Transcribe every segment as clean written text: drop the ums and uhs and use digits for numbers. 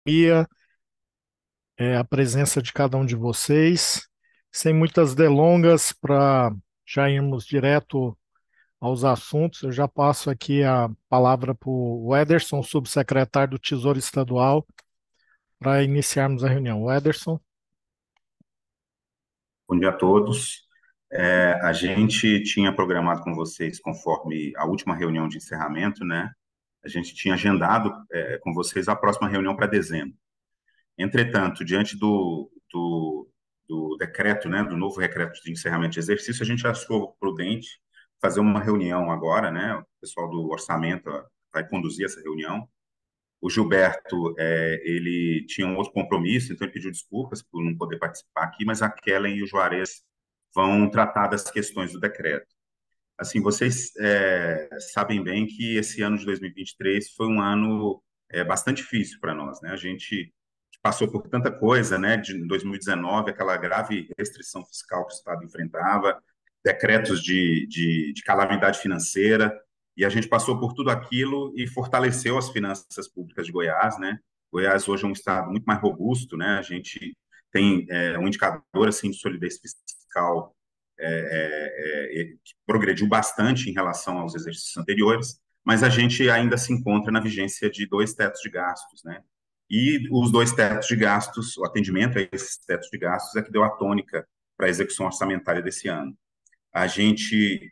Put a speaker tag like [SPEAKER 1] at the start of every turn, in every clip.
[SPEAKER 1] Ia, a presença de cada um de vocês. Sem muitas delongas, para já irmos direto aos assuntos, eu já passo aqui a palavra para o Ederson, subsecretário do Tesouro Estadual, para iniciarmos a reunião. O Ederson.
[SPEAKER 2] Bom dia a todos. A gente tinha programado com vocês, conforme a última reunião de encerramento, né? A gente tinha agendado, com vocês a próxima reunião para dezembro. Entretanto, diante do decreto, né, do novo decreto de encerramento de exercício, a gente achou prudente fazer uma reunião agora, né? O pessoal do orçamento vai conduzir essa reunião. O Gilberto, ele tinha um outro compromisso, então ele pediu desculpas por não poder participar aqui, mas a Kellen e o Juarez vão tratar das questões do decreto. Assim, vocês sabem bem que esse ano de 2023 foi um ano bastante difícil para nós, né? A gente passou por tanta coisa, né? De 2019, aquela grave restrição fiscal que o Estado enfrentava, decretos de calamidade financeira, e a gente passou por tudo aquilo e fortaleceu as finanças públicas de Goiás, né? Goiás hoje é um estado muito mais robusto, né? A gente tem um indicador assim de solidez fiscal que progrediu bastante em relação aos exercícios anteriores, mas a gente ainda se encontra na vigência de dois tetos de gastos, né? E os dois tetos de gastos, o atendimento a esses tetos de gastos é que deu a tônica para a execução orçamentária desse ano. A gente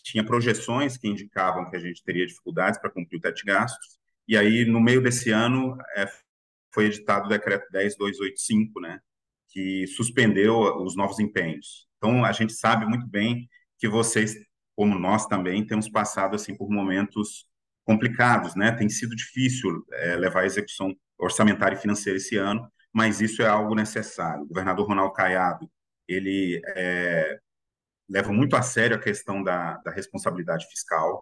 [SPEAKER 2] tinha projeções que indicavam que a gente teria dificuldades para cumprir o teto de gastos, e aí, no meio desse ano, foi editado o decreto 10285, né, que suspendeu os novos empenhos. Então, a gente sabe muito bem que vocês, como nós também, temos passado assim por momentos complicados, né? Tem sido difícil levar a execução orçamentária e financeira esse ano, mas isso é algo necessário. O governador Ronaldo Caiado, ele leva muito a sério a questão da responsabilidade fiscal.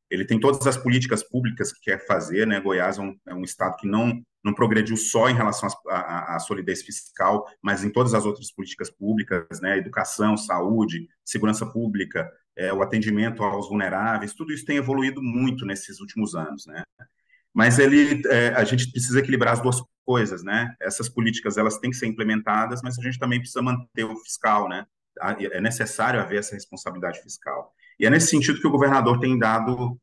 [SPEAKER 2] Ele tem todas as políticas públicas que quer fazer, né? Goiás é um estado que não progrediu só em relação à solidez fiscal, mas em todas as outras políticas públicas, né? Educação, saúde, segurança pública, o atendimento aos vulneráveis, tudo isso tem evoluído muito nesses últimos anos, né? Mas a gente precisa equilibrar as duas coisas, né? Essas políticas elas têm que ser implementadas, mas a gente também precisa manter o fiscal, né? É necessário haver essa responsabilidade fiscal. E é nesse sentido que o governador tem dado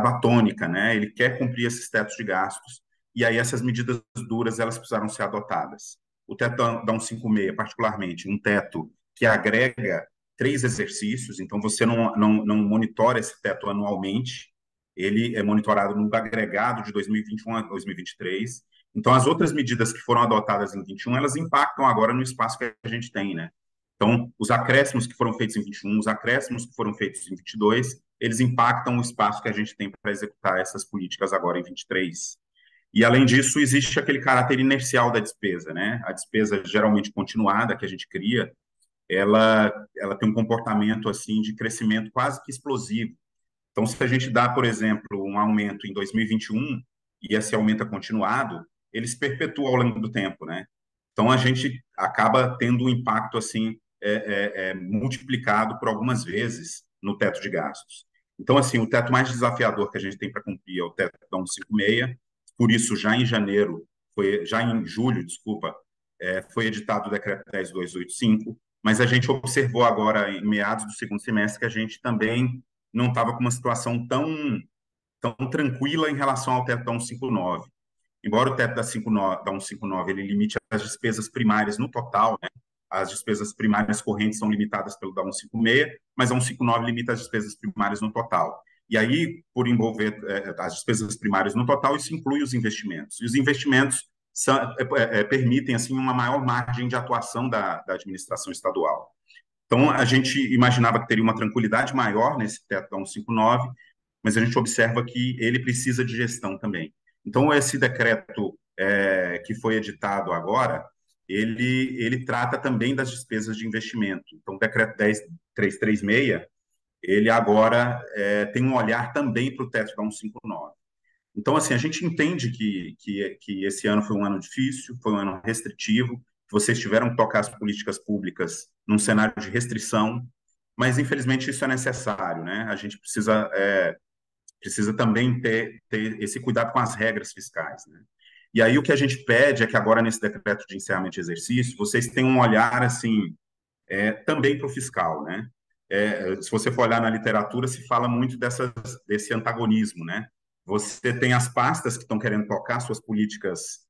[SPEAKER 2] a tônica, né? Ele quer cumprir esses tetos de gastos e aí essas medidas duras elas precisaram ser adotadas. O teto da 156, particularmente, um teto que agrega 3 exercícios, então você não monitora esse teto anualmente, ele é monitorado no agregado de 2021 a 2023. Então, as outras medidas que foram adotadas em 21, elas impactam agora no espaço que a gente tem, né? Então, os acréscimos que foram feitos em 21, os acréscimos que foram feitos em 22, eles impactam o espaço que a gente tem para executar essas políticas agora em 23. E, além disso, existe aquele caráter inercial da despesa, né? A despesa geralmente continuada que a gente cria, ela tem um comportamento, assim, de crescimento quase que explosivo. Então, se a gente dá, por exemplo, um aumento em 2021 e esse aumento é continuado, ele se perpetua ao longo do tempo, né? Então, a gente acaba tendo um impacto assim multiplicado por algumas vezes no teto de gastos. Então, assim, o teto mais desafiador que a gente tem para cumprir é o teto da 156. Por isso, já em julho, desculpa, foi editado o decreto 10285, mas a gente observou agora, em meados do segundo semestre, que a gente também não estava com uma situação tão tranquila em relação ao teto da 159. Embora o teto da 159 ele limite as despesas primárias no total, né? As despesas primárias correntes são limitadas pelo da 156, mas a 159 limita as despesas primárias no total. E aí, por envolver as despesas primárias no total, isso inclui os investimentos. E os investimentos permitem assim uma maior margem de atuação da administração estadual. Então, a gente imaginava que teria uma tranquilidade maior nesse teto da 159, mas a gente observa que ele precisa de gestão também. Então, esse decreto que foi editado agora, ele trata também das despesas de investimento. Então, o decreto 10336, ele agora tem um olhar também para o teto da 159. Então, assim, a gente entende que esse ano foi um ano difícil, foi um ano restritivo, que vocês tiveram que tocar as políticas públicas num cenário de restrição, mas infelizmente isso é necessário, né? A gente precisa também ter esse cuidado com as regras fiscais, né? E aí o que a gente pede é que agora, nesse decreto de encerramento de exercício, vocês tenham um olhar, assim, também para o fiscal, né? Se você for olhar na literatura, se fala muito desse antagonismo, né? Você tem as pastas que estão querendo tocar suas políticas,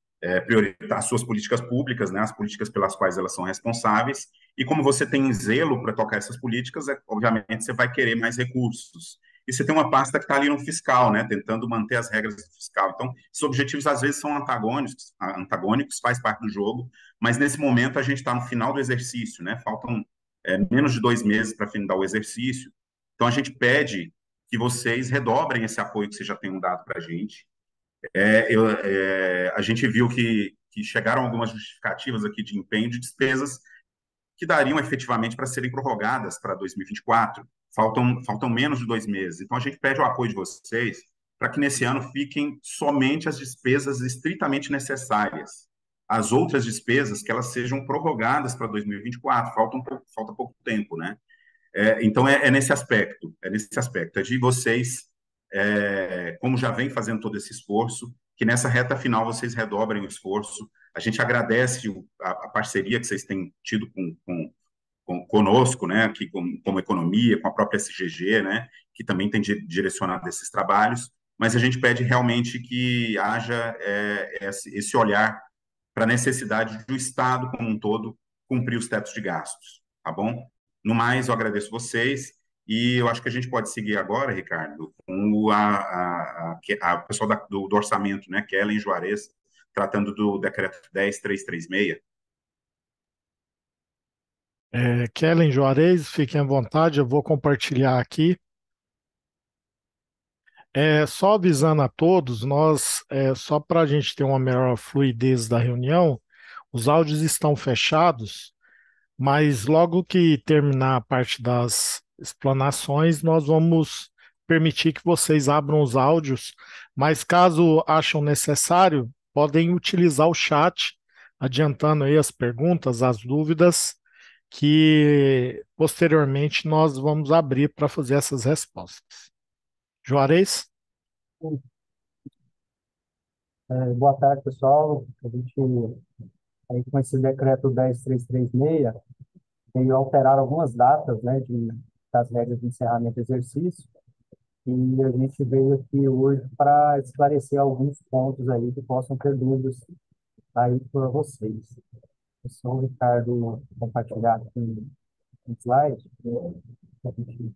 [SPEAKER 2] prioritar suas políticas públicas, né? As políticas pelas quais elas são responsáveis, e como você tem zelo para tocar essas políticas, obviamente você vai querer mais recursos. E você tem uma pasta que está ali no fiscal, né? Tentando manter as regras do fiscal. Então, esses objetivos às vezes são antagônicos, faz parte do jogo, mas nesse momento a gente está no final do exercício, né? Faltam menos de 2 meses para findar o exercício. Então, a gente pede que vocês redobrem esse apoio que vocês já tenham dado para a gente. A gente viu que chegaram algumas justificativas aqui de empenho de despesas que dariam efetivamente para serem prorrogadas para 2024. Faltam menos de 2 meses. Então, a gente pede o apoio de vocês para que nesse ano fiquem somente as despesas estritamente necessárias. As outras despesas, que elas sejam prorrogadas para 2024. Falta pouco tempo, né? Então, nesse aspecto, é de vocês, como já vem fazendo todo esse esforço, que nessa reta final vocês redobrem o esforço. A gente agradece a parceria que vocês têm tido conosco, né, aqui como economia, com a própria SGG, né, que também tem direcionado esses trabalhos, mas a gente pede realmente que haja esse olhar para a necessidade do Estado como um todo cumprir os tetos de gastos, tá bom? No mais, eu agradeço vocês e eu acho que a gente pode seguir agora, Ricardo, com a pessoa do orçamento, né, Kellen Juarez, tratando do decreto 10336.
[SPEAKER 1] Kellen Juarez, fiquem à vontade, eu vou compartilhar aqui. Só avisando a todos, só para a gente ter uma melhor fluidez da reunião, os áudios estão fechados, mas logo que terminar a parte das explanações, nós vamos permitir que vocês abram os áudios, mas caso acham necessário, podem utilizar o chat, adiantando aí as perguntas, as dúvidas, que posteriormente nós vamos abrir para fazer essas respostas. Juarez?
[SPEAKER 3] Boa tarde, pessoal. A gente, aí, com esse decreto 10336, veio alterar algumas datas, né, das regras de encerramento do exercício, e a gente veio aqui hoje para esclarecer alguns pontos aí que possam ter dúvidas aí para vocês. Eu sou o Ricardo, compartilhar aqui um slide, a gente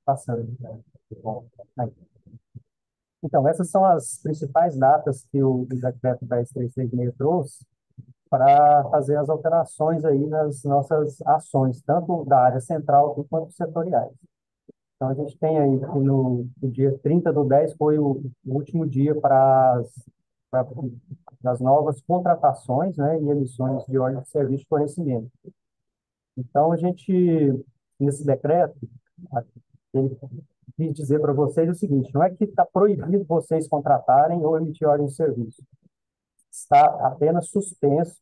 [SPEAKER 3] passando. Né? Bom, aí. Então, essas são as principais datas que o decreto 10336 trouxe para fazer as alterações aí nas nossas ações, tanto da área central quanto setoriais. Então, a gente tem aí que no dia 30/10 foi o último dia para as novas contratações, né, e emissões de ordem de serviço de fornecimento. Então, a gente, nesse decreto, ele quis dizer para vocês o seguinte: não é que está proibido vocês contratarem ou emitir ordem de serviço, está apenas suspenso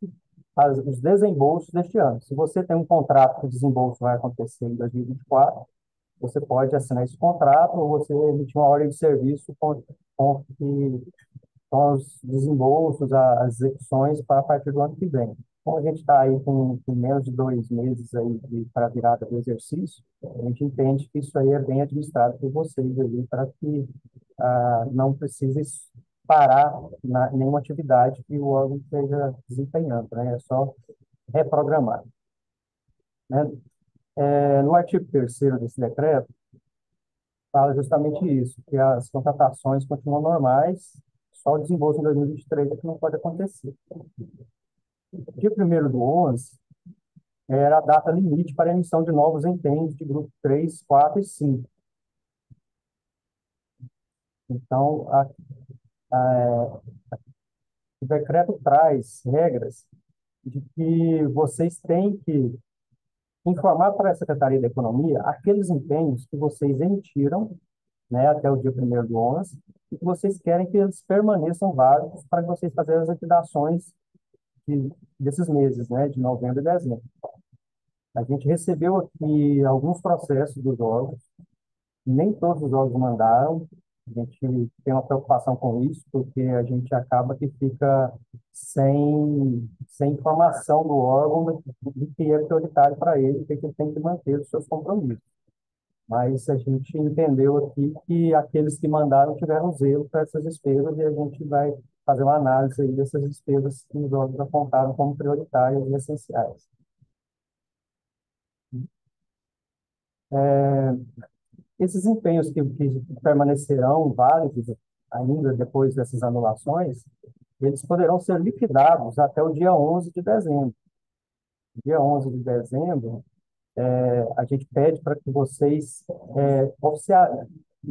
[SPEAKER 3] os desembolsos deste ano. Se você tem um contrato que o desembolso vai acontecer em 2024, você pode assinar esse contrato ou você emitir uma ordem de serviço com os desembolsos, as execuções para a partir do ano que vem. Como a gente está aí com menos de 2 meses aí para a virada do exercício, a gente entende que isso aí é bem administrado por vocês ali para que não precise parar nenhuma atividade que o órgão esteja desempenhando, né? É só reprogramar, né? No artigo 3º desse decreto, fala justamente isso, que as contratações continuam normais, só o desembolso em 2023 é que não pode acontecer. Dia 1º do 11 era a data limite para a emissão de novos empenhos de grupo 3, 4 e 5. Então, o decreto traz regras de que vocês têm que informar para a Secretaria da Economia aqueles empenhos que vocês emitiram, né, até o dia 1º do 11, e que vocês querem que eles permaneçam válidos para que vocês façam as liquidações desses meses, né, de novembro e dezembro. A gente recebeu aqui alguns processos dos órgãos, nem todos os órgãos mandaram. A gente tem uma preocupação com isso, porque a gente acaba que fica sem informação do órgão do que é prioritário para ele, o que ele tem que manter os seus compromissos. Mas a gente entendeu aqui que aqueles que mandaram tiveram zelo para essas despesas e a gente vai fazer uma análise aí dessas despesas que os órgãos apontaram como prioritárias e essenciais. Esses empenhos que permanecerão válidos ainda depois dessas anulações, eles poderão ser liquidados até o dia 11 de dezembro. Dia 11 de dezembro, a gente pede para que vocês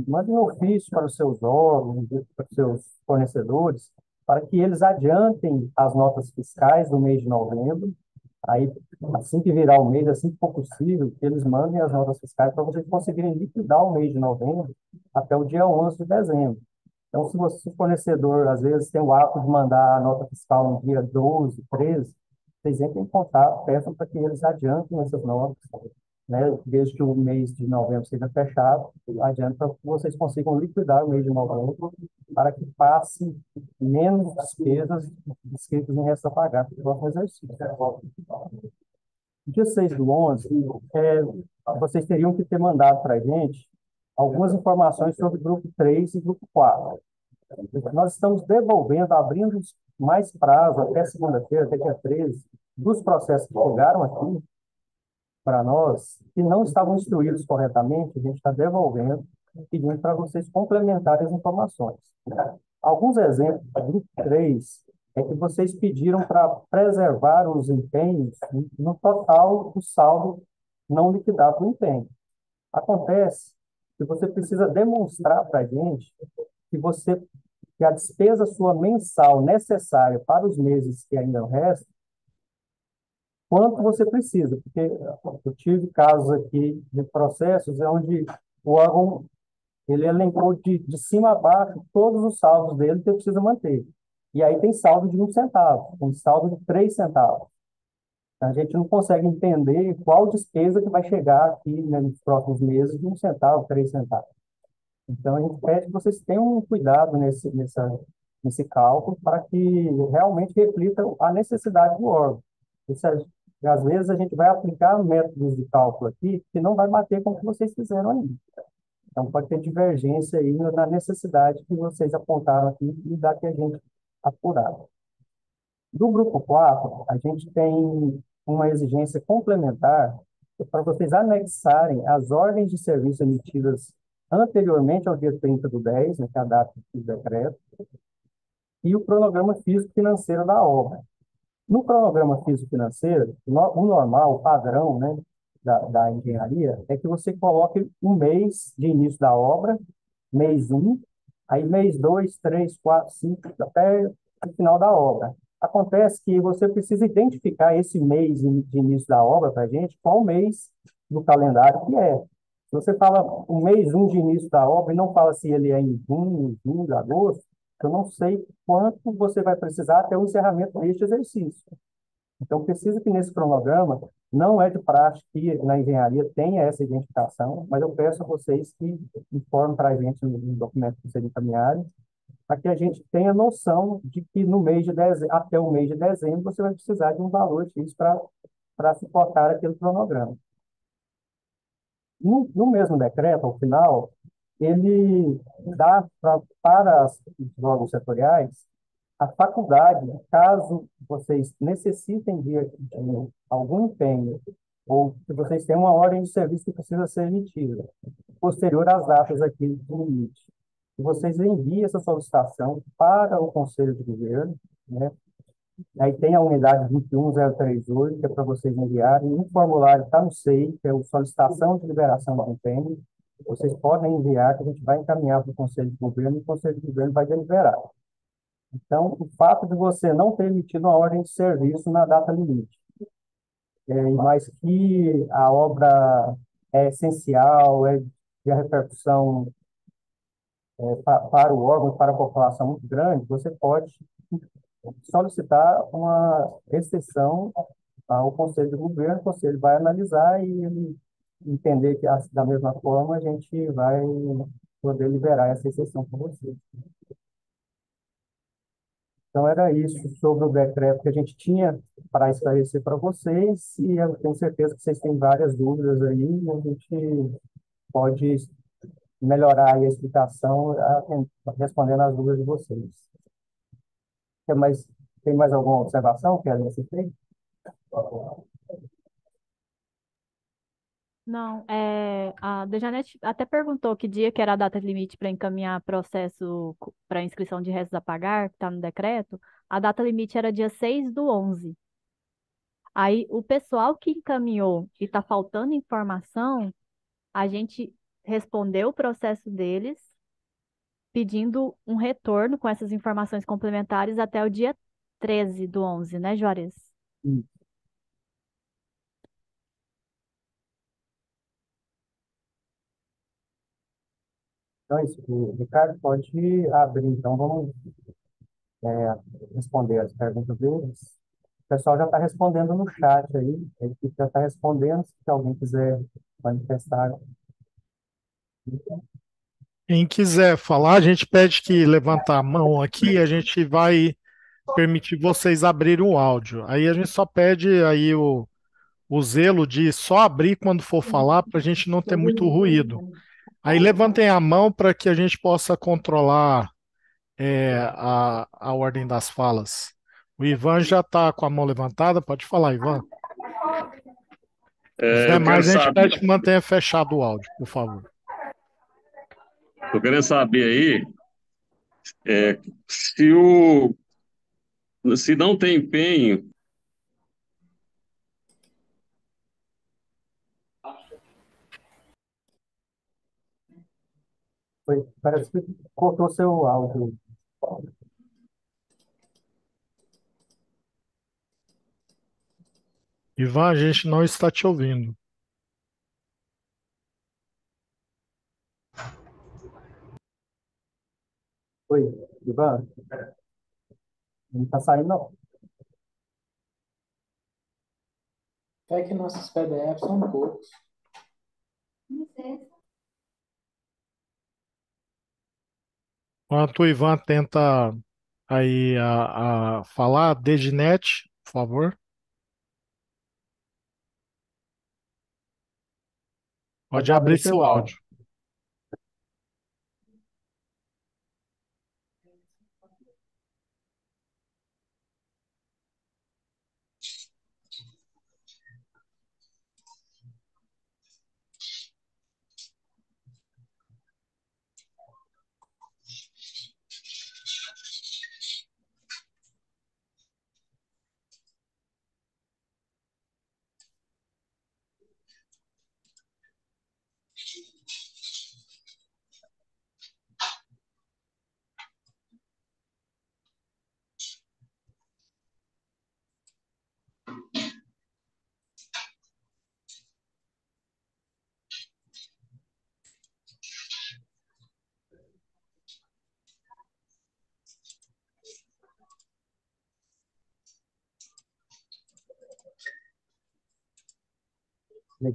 [SPEAKER 3] mandem um ofício para os seus órgãos, para os seus fornecedores, para que eles adiantem as notas fiscais do mês de novembro. Aí, assim que virar o mês, assim que for possível, que eles mandem as notas fiscais para vocês conseguirem liquidar o mês de novembro até o dia 11 de dezembro. Então, se você, se o fornecedor, às vezes, tem o hábito de mandar a nota fiscal no dia 12, 13, vocês entrem em contato, peçam para que eles adiantem essas notas, né? Desde que o mês de novembro seja fechado, adianta para que vocês consigam liquidar o mês de novembro para que passe menos despesas escritas em resto a pagar para o próximo exercício. Dia 6 do 11, vocês teriam que ter mandado para a gente algumas informações sobre grupo 3 e grupo 4. Nós estamos devolvendo, abrindo mais prazo até segunda-feira, até dia 13, dos processos que chegaram aqui para nós, que não estavam instruídos corretamente, a gente está devolvendo, pedindo para vocês complementarem as informações. Alguns exemplos do grupo 3 é que vocês pediram para preservar os empenhos no total do saldo não liquidado do empenho. Acontece que você precisa demonstrar para a gente que que a despesa sua mensal necessária para os meses que ainda restam, quanto você precisa, porque eu tive casos aqui de processos onde o órgão ele elencou de cima a baixo todos os saldos dele que eu preciso manter. E aí tem saldo de 1 centavo, tem saldo de 3 centavos. A gente não consegue entender qual despesa que vai chegar aqui, né, nos próximos meses de 1 centavo, 3 centavos. Então, a gente pede que vocês tenham um cuidado nesse cálculo para que realmente reflita a necessidade do órgão. Isso, às vezes, a gente vai aplicar métodos de cálculo aqui que não vai bater com o que vocês fizeram ainda. Então, pode ter divergência aí na necessidade que vocês apontaram aqui e da que a gente apurar. Do grupo 4, a gente tem uma exigência complementar para vocês anexarem as ordens de serviço emitidas anteriormente ao dia 30 do 10, né, que é a data do decreto, e o cronograma físico-financeiro da obra. No cronograma físico-financeiro, o normal, o padrão, né, da engenharia, é que você coloque um mês de início da obra, mês 1, aí mês 2, 3, 4, 5, até o final da obra. Acontece que você precisa identificar esse mês de início da obra para a gente, qual mês do calendário que é. Se você fala o mês 1 de início da obra e não fala se ele é em junho, julho, agosto, eu não sei quanto você vai precisar até o encerramento deste exercício. Então, precisa que nesse cronograma, não é de praxe que na engenharia tenha essa identificação, mas eu peço a vocês que informem para a gente no documento que vocês encaminharem, para que a gente tenha noção de que no mês de dezembro, até o mês de dezembro, você vai precisar de um valor X para suportar aquele cronograma. No mesmo decreto, ao final, ele dá para os órgãos setoriais a faculdade, caso vocês necessitem de algum empenho, ou se vocês têm uma ordem de serviço que precisa ser emitida, posterior às datas aqui do limite, que vocês enviem essa solicitação para o Conselho de Governo, né? Aí tem a unidade 21038, que é para vocês enviarem. Um formulário está no SEI, que é o Solicitação de Liberação do Empenho. Vocês podem enviar, que a gente vai encaminhar para o Conselho de Governo, e o Conselho de Governo vai deliberar. Então, o fato de você não ter emitido uma ordem de serviço na data limite, mas que a obra é essencial, de repercussão para o órgão e para a população muito grande, você pode solicitar uma exceção ao Conselho de Governo, o Conselho vai analisar e ele entender que, da mesma forma, a gente vai poder liberar essa exceção para vocês. Então, era isso sobre o decreto que a gente tinha para esclarecer para vocês, e eu tenho certeza que vocês têm várias dúvidas aí, e a gente pode melhorar aí a explicação, respondendo às dúvidas de vocês. Tem mais alguma observação que a gente fez?
[SPEAKER 4] Não, a Dejanete até perguntou que dia que era a data limite para encaminhar processo para inscrição de restos a pagar, que está no decreto. A data limite era dia 6/11. Aí, o pessoal que encaminhou e está faltando informação, a gente respondeu o processo deles, pedindo um retorno com essas informações complementares até o dia 13/11, né, Juarez?
[SPEAKER 3] Então, é isso. O Ricardo pode abrir. Então, vamos responder as perguntas deles. O pessoal já está respondendo no chat aí. Ele já está respondendo. Se alguém quiser manifestar.
[SPEAKER 1] Quem quiser falar, a gente pede que levantar a mão aqui, a gente vai permitir vocês abrirem o áudio. Aí a gente só pede aí o zelo de só abrir quando for falar, para a gente não ter muito ruído. Aí levantem a mão para que a gente possa controlar a ordem das falas. O Ivan já está com a mão levantada, pode falar, Ivan. Os
[SPEAKER 5] Eu quero
[SPEAKER 1] demais a gente
[SPEAKER 5] saber,
[SPEAKER 1] pede que mantenha fechado o áudio, por favor.
[SPEAKER 5] tô querendo saber aí se se não tem empenho.
[SPEAKER 3] Parece que cortou seu áudio.
[SPEAKER 1] Ivan, a gente não está te ouvindo.
[SPEAKER 3] Oi, Ivan? Não está saindo, não.
[SPEAKER 6] É que nossos PDFs são poucos.
[SPEAKER 1] Enquanto o Ivan tenta aí a falar, Deginete, por favor. Pode abrir seu áudio.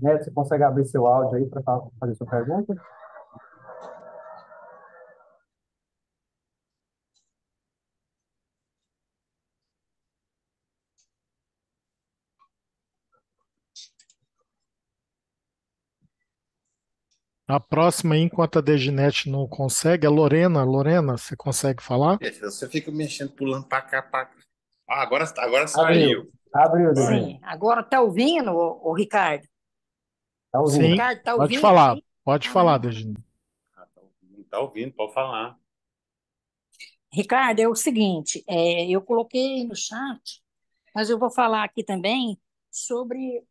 [SPEAKER 3] Neto, você consegue abrir seu áudio aí para fazer sua pergunta?
[SPEAKER 1] A próxima, enquanto a Deginete não consegue, é Lorena. Lorena, você consegue falar?
[SPEAKER 7] Você fica mexendo, pulando para cá, para cá. Ah, agora
[SPEAKER 3] Abriu.
[SPEAKER 7] saiu.
[SPEAKER 3] Abriu,
[SPEAKER 7] Vai.
[SPEAKER 3] Denis.
[SPEAKER 8] Sim, agora tá ouvindo, ô Ricardo?
[SPEAKER 3] Tá ouvindo?
[SPEAKER 1] Sim,
[SPEAKER 8] Ricardo, tá
[SPEAKER 1] pode
[SPEAKER 8] ouvindo?
[SPEAKER 1] falar. Pode falar, Deginete.
[SPEAKER 7] Tá ouvindo, pode falar.
[SPEAKER 8] Ricardo, é o seguinte, eu coloquei no chat, mas eu vou falar aqui também sobre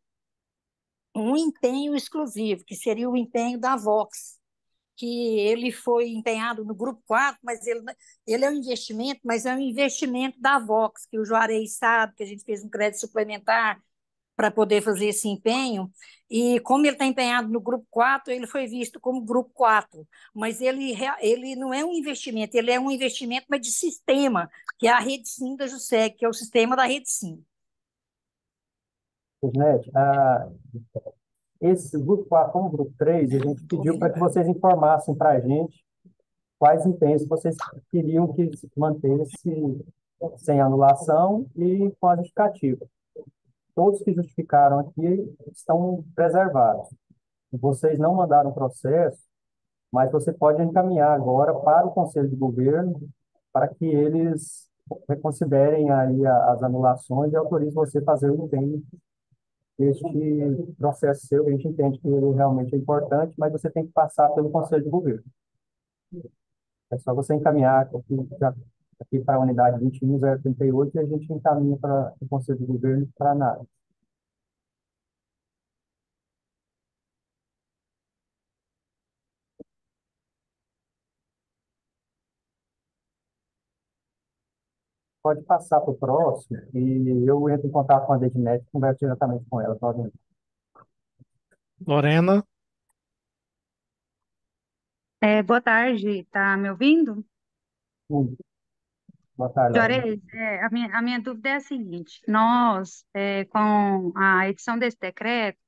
[SPEAKER 8] um empenho exclusivo, que seria o empenho da Vox, que ele foi empenhado no Grupo 4, mas ele é um investimento, mas é um investimento da Vox, que o Juarez sabe, que a gente fez um crédito suplementar para poder fazer esse empenho. E como ele está empenhado no Grupo 4, ele foi visto como Grupo 4. Mas ele não é um investimento, ele é um investimento, mas de sistema, que é a Rede Sim da JUSEG, que é o sistema da Rede Sim.
[SPEAKER 3] Internet, esse grupo 4 como grupo 3, a gente pediu para que vocês informassem para a gente quais empenhos vocês queriam que se mantesse sem anulação e com a justificativa. Todos que justificaram aqui estão preservados. Vocês não mandaram processo, mas você pode encaminhar agora para o Conselho de Governo para que eles reconsiderem aí as anulações e autorizem você a fazer o empenho deste processo seu. A gente entende que ele realmente é importante, mas você tem que passar pelo Conselho de Governo. É só você encaminhar aqui para a unidade 21038 e a gente encaminha para o Conselho de Governo para análise. Pode passar para o próximo e eu entro em contato com a Dednet e converso diretamente com ela. Pode.
[SPEAKER 1] Lorena,
[SPEAKER 9] Boa tarde, tá me ouvindo?
[SPEAKER 3] Boa tarde, Lorena.
[SPEAKER 9] Juarez, a minha dúvida é a seguinte: nós, com a edição desse decreto,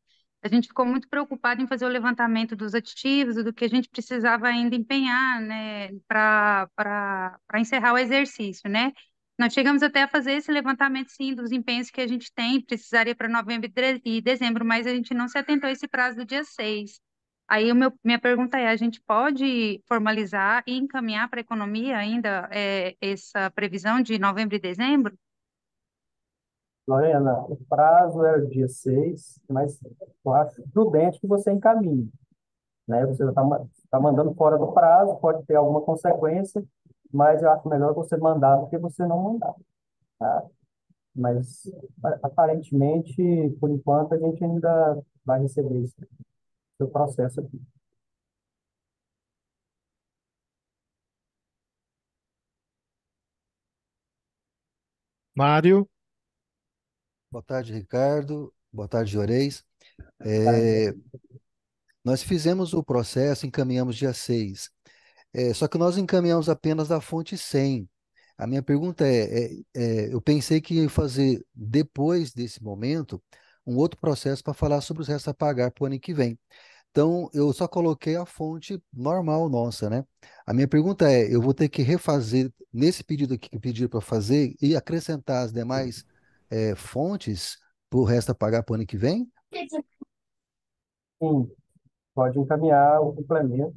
[SPEAKER 9] a gente ficou muito preocupado em fazer o levantamento dos aditivos e do que a gente precisava ainda empenhar, né, para encerrar o exercício, né? Nós chegamos até a fazer esse levantamento, sim, dos empenhos que a gente tem, precisaria para novembro e dezembro, mas a gente não se atentou a esse prazo do dia 6. Aí minha pergunta é, a gente pode formalizar e encaminhar para a economia ainda essa previsão de novembro e dezembro?
[SPEAKER 3] Lorena, o prazo é o dia 6, mas eu acho prudente que você encaminhe, né? Você está mandando fora do prazo, pode ter alguma consequência, mas eu acho melhor você mandar do que você não mandar, tá? Mas, aparentemente, por enquanto, a gente ainda vai receber esse seu processo aqui.
[SPEAKER 1] Mário,
[SPEAKER 10] Boa tarde, Ricardo. Boa tarde, Juarez.
[SPEAKER 3] Tá?
[SPEAKER 10] Nós fizemos o processo, encaminhamos dia 6. Só que nós encaminhamos apenas da fonte 100. A minha pergunta eu pensei que ia fazer, depois desse momento, um outro processo para falar sobre os restos a pagar para o ano que vem. Então, eu só coloquei a fonte normal nossa, né? A minha pergunta eu vou ter que refazer, nesse pedido aqui que pediram para fazer, e acrescentar as demais fontes para o resto a pagar para o ano que vem?
[SPEAKER 3] Sim, pode encaminhar o complemento,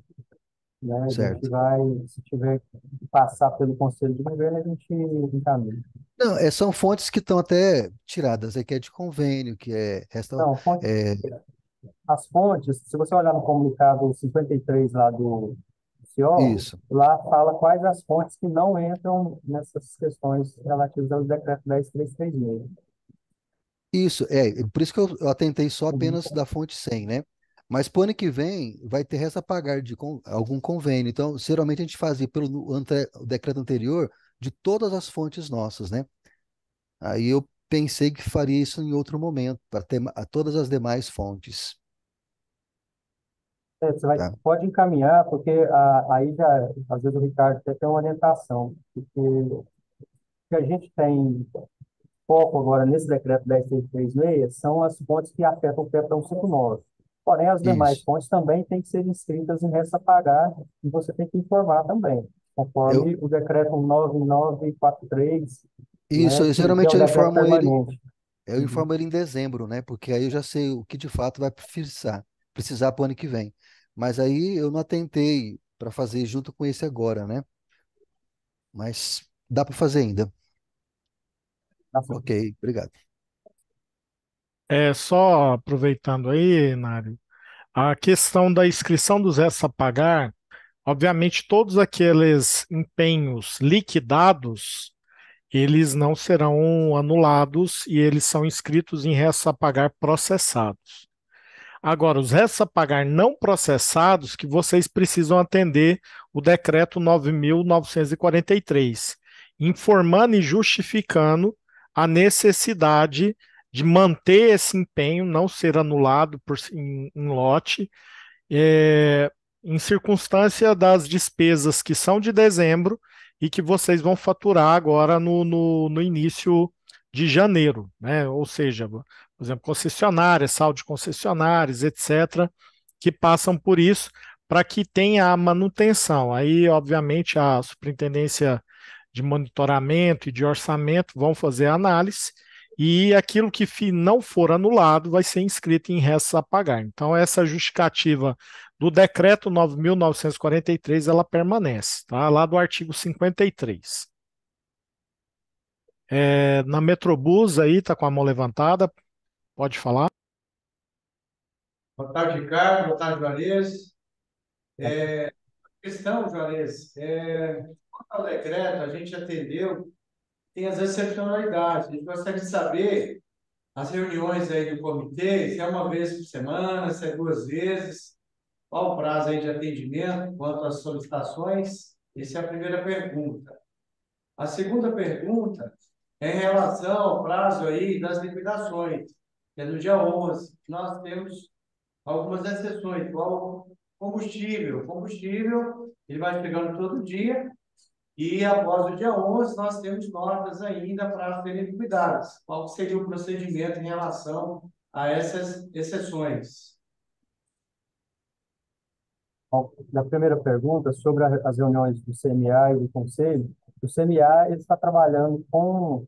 [SPEAKER 3] né? A gente
[SPEAKER 10] Certo.
[SPEAKER 3] vai, se tiver que passar pelo Conselho de Governo, a gente encaminha.
[SPEAKER 10] Não, são fontes que estão até tiradas, que é de convênio, que é resta,
[SPEAKER 3] Não,
[SPEAKER 10] é,
[SPEAKER 3] as fontes, se você olhar no comunicado 53 lá do CO,
[SPEAKER 10] isso.
[SPEAKER 3] lá fala quais as fontes que não entram nessas questões relativas ao decreto 10.336.
[SPEAKER 10] Isso, por isso que eu atentei só
[SPEAKER 3] Uhum.
[SPEAKER 10] apenas da fonte 100, né? Mas pro ano que vem vai ter resta a pagar de algum convênio. Então, geralmente a gente fazia pelo o decreto anterior de todas as fontes nossas, né? Aí eu pensei que faria isso em outro momento, para ter todas as demais fontes,
[SPEAKER 3] Você vai,
[SPEAKER 10] tá?
[SPEAKER 3] pode encaminhar, porque aí já, às vezes o Ricardo até tem uma orientação, porque o que a gente tem foco agora nesse decreto 10.636 são as fontes que afetam o PEPRA 159. Porém, as demais
[SPEAKER 10] Isso.
[SPEAKER 3] fontes também têm que ser inscritas em resta a pagar e você tem que informar também,
[SPEAKER 10] Eu,
[SPEAKER 3] conforme o decreto 9943,
[SPEAKER 10] isso,
[SPEAKER 3] né,
[SPEAKER 10] eu
[SPEAKER 3] que é o
[SPEAKER 10] geralmente
[SPEAKER 3] decreto permanente.
[SPEAKER 10] eu
[SPEAKER 3] Uhum.
[SPEAKER 10] informo ele em dezembro, né? Porque aí eu já sei o que de fato vai precisar para o ano que vem. Mas aí eu não atentei para fazer junto com esse agora, né? Mas dá para fazer ainda.
[SPEAKER 3] Tá certo.
[SPEAKER 10] Ok, obrigado.
[SPEAKER 1] só aproveitando aí, Nário, a questão da inscrição dos restos a pagar, obviamente todos aqueles empenhos liquidados, eles não serão anulados e eles são inscritos em restos a pagar processados. Agora, os restos a pagar não processados, que vocês precisam atender o decreto 9.943, informando e justificando a necessidade de manter esse empenho, não ser anulado em lote, é, em circunstância das despesas que são de dezembro e que vocês vão faturar agora no início de janeiro, né? Ou seja, por exemplo, concessionárias, saldo de concessionárias, etc., que passam por isso para que tenha a manutenção. Aí, obviamente, a Superintendência de Monitoramento e de Orçamento vão fazer a análise e aquilo que não for anulado vai ser inscrito em restos a pagar. Então, essa justificativa do decreto 9.943, ela permanece, tá? Lá do artigo 53. Na Metrobus aí, tá com a mão levantada, pode falar.
[SPEAKER 11] Boa tarde, Ricardo. Boa tarde, Juarez. Questão, Juarez, quanto ao decreto, a gente atendeu, tem as excepcionalidades. A gente gostaria de saber as reuniões aí do comitê, se é uma vez por semana, se é 2 vezes, qual o prazo aí de atendimento quanto às solicitações? Essa é a primeira pergunta. A segunda pergunta é em relação ao prazo aí das liquidações, que é no dia 11. Nós temos algumas exceções, igual combustível. Combustível, ele vai chegando todo dia e após o dia 11 nós temos notas ainda para serem liquidadas. Qual seria o procedimento em relação a essas exceções?
[SPEAKER 3] Bom, na primeira pergunta, sobre as reuniões do CMA e do Conselho, o CMA ele está trabalhando com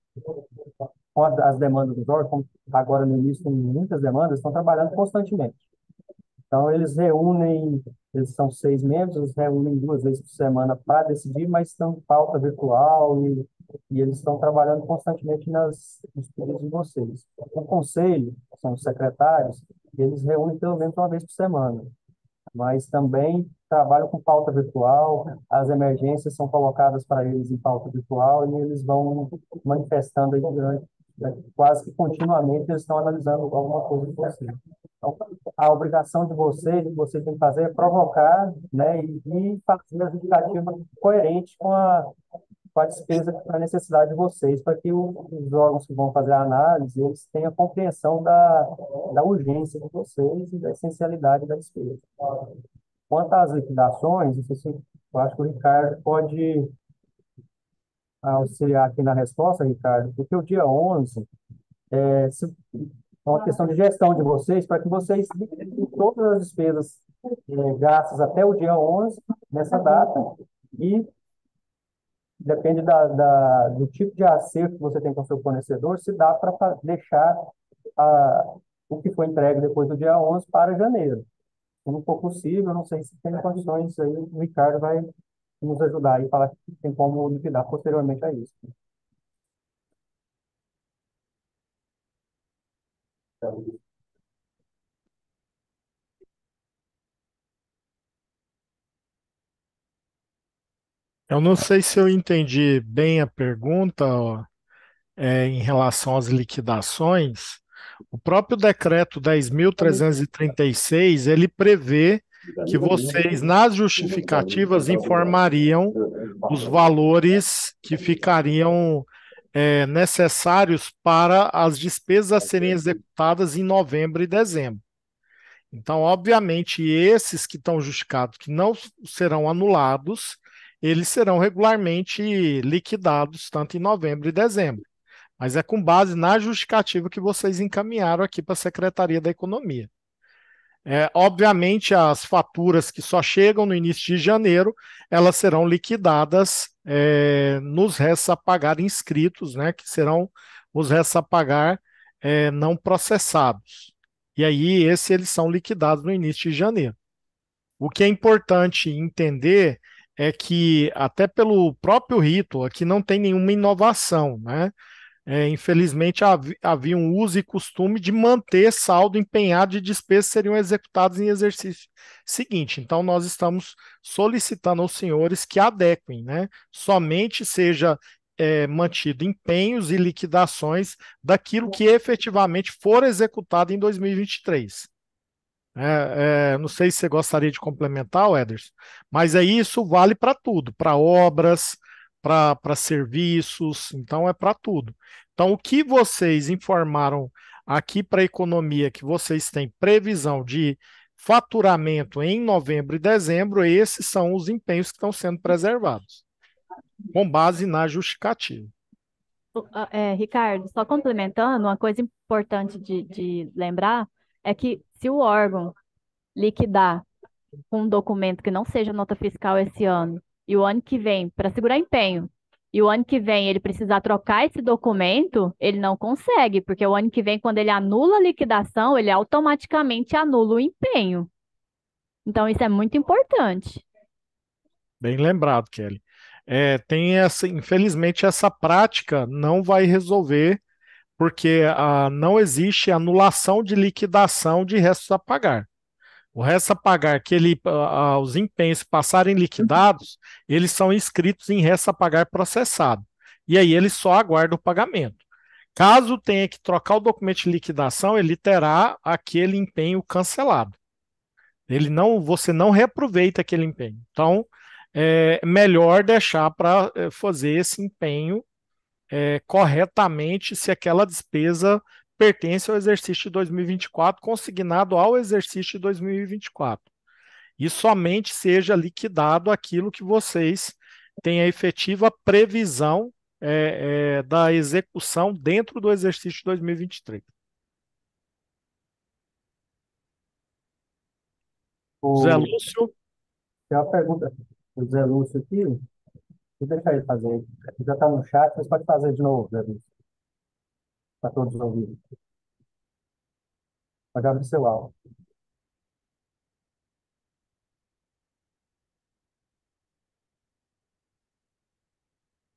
[SPEAKER 3] as demandas dos órgãos, como agora no início tem muitas demandas, estão trabalhando constantemente. Então, eles são 6 membros, eles reúnem 2 vezes por semana para decidir, mas estão em pauta virtual e eles estão trabalhando constantemente nos pedidos de vocês. O conselho, que são os secretários, eles reúnem pelo menos uma vez por semana, mas também trabalham com pauta virtual, as emergências são colocadas para eles em pauta virtual e eles vão manifestando aí durante, quase que continuamente, eles estão analisando alguma coisa de vocês. Então, a obrigação de vocês, que vocês têm que fazer é provocar, né, e fazer a justificativa coerente com a despesa, com a necessidade de vocês, para que os órgãos que vão fazer a análise, eles tenham compreensão da urgência de vocês e da essencialidade da despesa. Quanto às liquidações, eu acho que o Ricardo pode auxiliar aqui na resposta, Ricardo, porque o dia 11 é uma questão de gestão de vocês, para que vocês liquidem todas as despesas gastas até o dia 11, nessa data, e depende do tipo de acerto que você tem com o seu fornecedor, se dá para deixar o que foi entregue depois do dia 11 para janeiro. Se não for possível, não sei se tem condições, aí o Ricardo vai nos ajudar e falar que tem como liquidar posteriormente a isso.
[SPEAKER 1] Eu não sei se eu entendi bem a pergunta, ó, em relação às liquidações. O próprio decreto 10.336, ele prevê que vocês, nas justificativas, informariam os valores que ficariam necessários para as despesas a serem executadas em novembro e dezembro. Então, obviamente, esses que estão justificados, que não serão anulados, eles serão regularmente liquidados tanto em novembro e dezembro. Mas é com base na justificativa que vocês encaminharam aqui para a Secretaria da Economia. Obviamente, as faturas que só chegam no início de janeiro, elas serão liquidadas nos restos a pagar inscritos, né, que serão os restos a pagar não processados. E aí, eles são liquidados no início de janeiro. O que é importante entender é que, até pelo próprio rito, aqui não tem nenhuma inovação, né? Infelizmente, havia um uso e costume de manter saldo empenhado de despesas que seriam executadas em exercício seguinte. Então, nós estamos solicitando aos senhores que adequem, né? Somente seja mantido empenhos e liquidações daquilo que efetivamente for executado em 2023. Não sei se você gostaria de complementar, Ederson, mas aí isso vale para tudo, para obras, para serviços, então é para tudo. Então, o que vocês informaram aqui para a economia, que vocês têm previsão de faturamento em novembro e dezembro, esses são os empenhos que estão sendo preservados, com base na justificativa.
[SPEAKER 4] Ricardo, só complementando, uma coisa importante de lembrar é que se o órgão liquidar com um documento que não seja nota fiscal esse ano, e o ano que vem, para segurar empenho, e o ano que vem ele precisar trocar esse documento, ele não consegue, porque o ano que vem, quando ele anula a liquidação, ele automaticamente anula o empenho. Então, isso é muito importante.
[SPEAKER 1] Bem lembrado, Kelly. Tem essa, infelizmente, essa prática não vai resolver, porque não existe anulação de liquidação de restos a pagar. O resto a pagar que os empenhos passarem liquidados, eles são inscritos em resto a pagar processado. E aí ele só aguarda o pagamento. Caso tenha que trocar o documento de liquidação, ele terá aquele empenho cancelado. Você não reaproveita aquele empenho. Então, é melhor deixar para fazer esse empenho corretamente se aquela despesa pertence ao exercício de 2024, consignado ao exercício de 2024. E somente seja liquidado aquilo que vocês têm a efetiva previsão da execução dentro do exercício de 2023. Zé
[SPEAKER 3] O,
[SPEAKER 1] Lúcio,
[SPEAKER 3] tem uma pergunta do Zé Lúcio aqui, vou deixar ele fazer. Ele já está no chat, mas pode fazer de novo, Zé Lúcio, para todos ouvirem. Pode abrir seu áudio.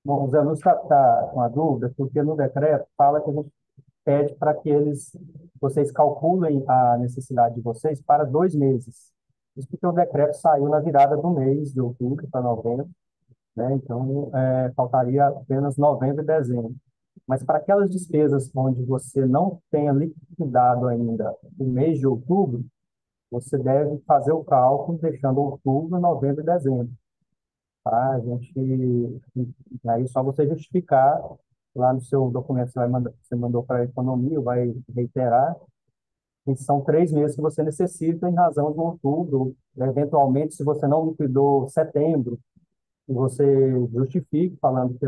[SPEAKER 3] Bom, o Zé Lúcio está com a dúvida, porque no decreto fala que a gente pede para que vocês calculem a necessidade de vocês para 2 meses. Isso porque o decreto saiu na virada do mês, de outubro para novembro, né? Então, faltaria apenas novembro e dezembro. Mas para aquelas despesas onde você não tenha liquidado ainda o mês de outubro, você deve fazer o cálculo deixando outubro, novembro e dezembro. Tá? Aí só você justificar lá no seu documento que você mandou para a economia, vai reiterar, que são 3 meses que você necessita em razão de outubro. Eventualmente, se você não liquidou setembro, e você justifique falando que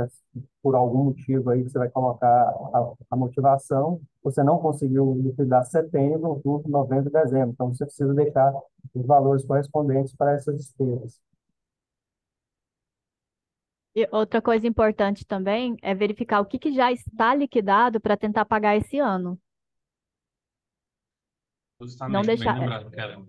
[SPEAKER 3] por algum motivo aí você vai colocar a motivação, você não conseguiu liquidar setembro, outubro, novembro e dezembro. Então, você precisa deixar os valores correspondentes para essas despesas.
[SPEAKER 4] E outra coisa importante também é verificar o que já está liquidado para tentar pagar esse ano. Não
[SPEAKER 12] Justamente, bem
[SPEAKER 4] deixar.
[SPEAKER 12] lembrado, Kellen.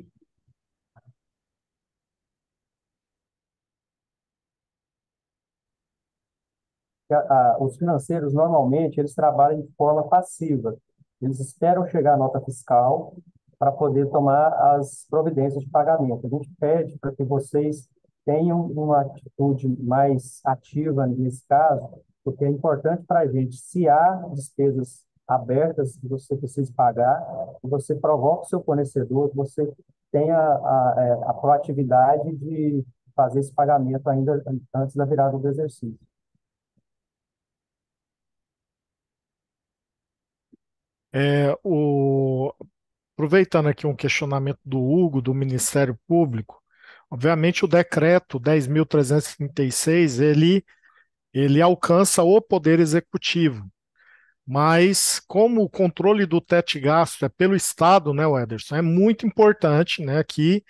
[SPEAKER 3] Os financeiros, normalmente, eles trabalham de forma passiva. Eles esperam chegar a nota fiscal para poder tomar as providências de pagamento. A gente pede para que vocês tenham uma atitude mais ativa nesse caso, porque é importante para a gente, se há despesas abertas que você precisa pagar, que você provoque o seu fornecedor, que você tenha a proatividade de fazer esse pagamento ainda antes da virada do exercício.
[SPEAKER 1] Aproveitando aqui um questionamento do Hugo, do Ministério Público, obviamente o decreto 10.336, ele alcança o Poder Executivo, mas como o controle do teto de gasto é pelo Estado, né, Wederson, é muito importante, né, que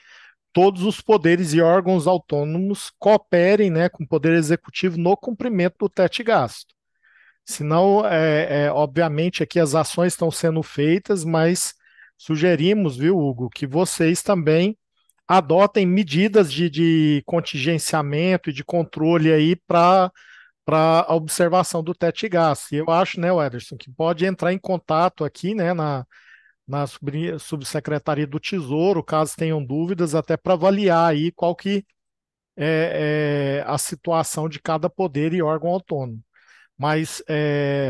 [SPEAKER 1] todos os poderes e órgãos autônomos cooperem, né, com o Poder Executivo no cumprimento do teto de gasto. Senão, obviamente, aqui as ações estão sendo feitas, mas sugerimos, viu, Hugo, que vocês também adotem medidas de contingenciamento e de controle aí para a observação do teto de gasto. E eu acho, né, Wederson, que pode entrar em contato aqui, né, na Subsecretaria do Tesouro, caso tenham dúvidas, até para avaliar aí qual que é a situação de cada poder e órgão autônomo. Mas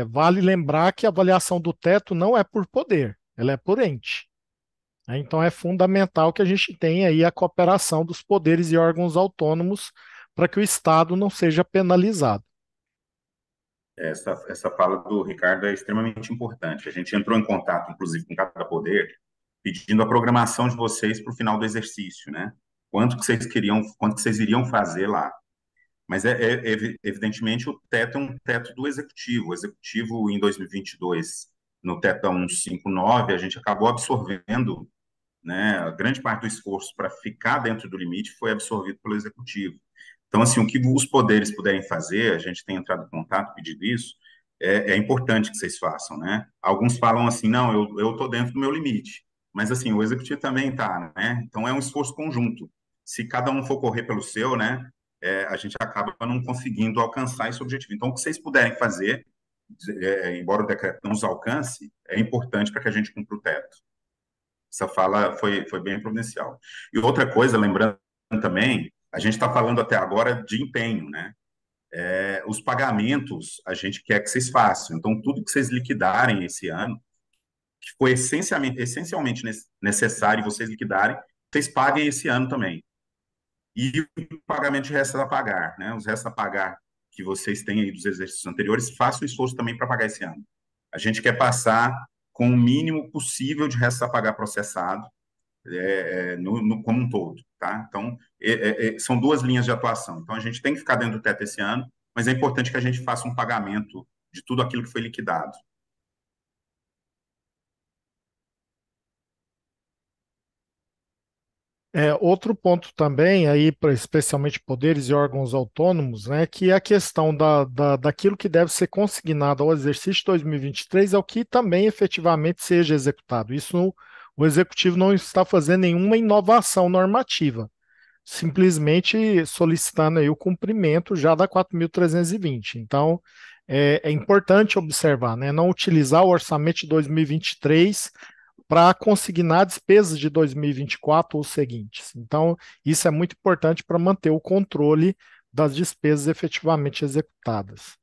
[SPEAKER 1] vale lembrar que a avaliação do teto não é por poder, ela é por ente. Né? Então é fundamental que a gente tenha aí a cooperação dos poderes e órgãos autônomos para que o Estado não seja penalizado.
[SPEAKER 2] Essa fala do Ricardo é extremamente importante. A gente entrou em contato, inclusive, com cada poder, pedindo a programação de vocês para o final do exercício, né? Quanto que vocês iriam fazer lá? Mas, evidentemente, o teto é um teto do executivo. O executivo, em 2022, no teto da 159, a gente acabou absorvendo, né, a grande parte do esforço para ficar dentro do limite foi absorvido pelo executivo. Então, assim, o que os poderes puderem fazer, a gente tem entrado em contato, pedido isso, é importante que vocês façam, né? Alguns falam assim, não, eu estou dentro do meu limite, mas, assim, o executivo também está, né? Então, é um esforço conjunto. Se cada um for correr pelo seu, né, a gente acaba não conseguindo alcançar esse objetivo. Então, o que vocês puderem fazer, embora o decreto não os alcance, é importante para que a gente cumpra o teto. Essa fala foi bem providencial. E outra coisa, lembrando também, a gente está falando até agora de empenho, né? Os pagamentos a gente quer que vocês façam. Então, tudo que vocês liquidarem esse ano, que foi essencialmente necessário vocês liquidarem, vocês paguem esse ano também. E o pagamento de restos a pagar, né? Os restos a pagar que vocês têm aí dos exercícios anteriores, façam o esforço também para pagar esse ano. A gente quer passar com o mínimo possível de restos a pagar processado, como um todo, tá? Então, são duas linhas de atuação. Então, a gente tem que ficar dentro do teto esse ano, mas é importante que a gente faça um pagamento de tudo aquilo que foi liquidado.
[SPEAKER 1] Outro ponto também, aí, especialmente poderes e órgãos autônomos, né, que é a questão daquilo que deve ser consignado ao exercício 2023 é o que também efetivamente seja executado. O executivo não está fazendo nenhuma inovação normativa, simplesmente solicitando aí o cumprimento já da 4.320. Então, é importante observar, né, não utilizar o orçamento de 2023 para consignar despesas de 2024 ou seguintes. Então, isso é muito importante para manter o controle das despesas efetivamente executadas.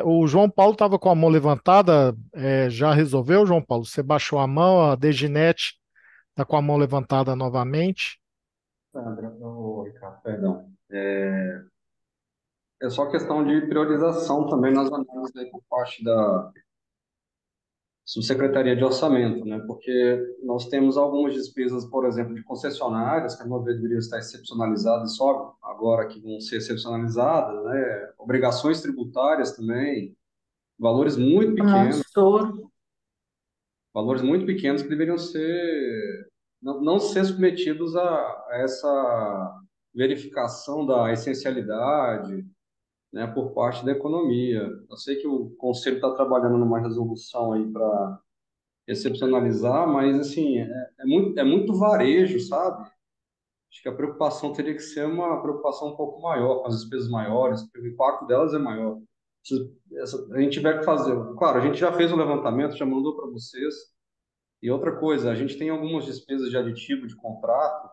[SPEAKER 1] O João Paulo estava com a mão levantada, já resolveu, João Paulo? Você baixou a mão, a Deginete está com a mão levantada novamente.
[SPEAKER 12] Sandra, Ricardo, perdão. É só questão de priorização também nas análises aí por parte da Subsecretaria de Orçamento, né? Porque nós temos algumas despesas, por exemplo, de concessionárias, que a meu ver deveriam estar excepcionalizadas, só agora que vão ser excepcionalizadas, né? Obrigações tributárias também, valores muito pequenos, valores muito pequenos que deveriam ser não ser submetidos a essa verificação da essencialidade, né, por parte da economia. Eu sei que o Conselho está trabalhando numa resolução aí para excepcionalizar, mas assim é muito varejo, sabe? Acho que a preocupação teria que ser uma preocupação um pouco maior, com as despesas maiores, porque o impacto delas é maior. A gente tiver que fazer, claro, a gente já fez o levantamento, já mandou para vocês. E outra coisa, a gente tem algumas despesas de aditivo de contrato,